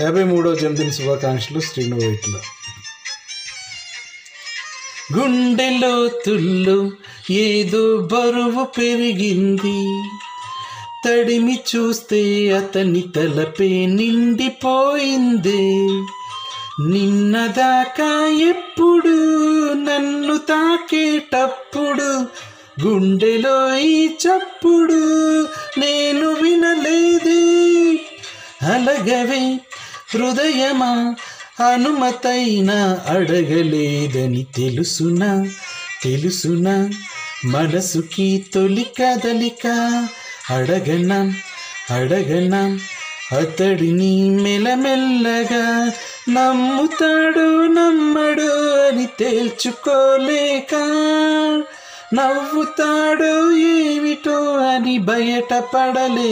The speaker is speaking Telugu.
53వ జన్మదిన శుభాకాంక్షలు శ్రీను వైట్ల. గుండెలో తుల్లు ఏదో బరువు పెరిగింది, తడిమి చూస్తే అతని తలపే నిండిపోయింది. నిన్నదాకా ఎప్పుడు నన్ను తాకేటప్పుడు గుండెలో ఈ చప్పుడు నేను వినలేదే. అలగవే హృదయమా, అనుమతైనా అడగలేదని తెలుసునా మనసుకి తొలి కదలిక. అడగనా అతడిని మెల్లమెల్లగా, నమ్ముతాడు నమ్మడు అని తేల్చుకోలేక, నవ్వుతాడు ఏమిటో అని బయటపడలే.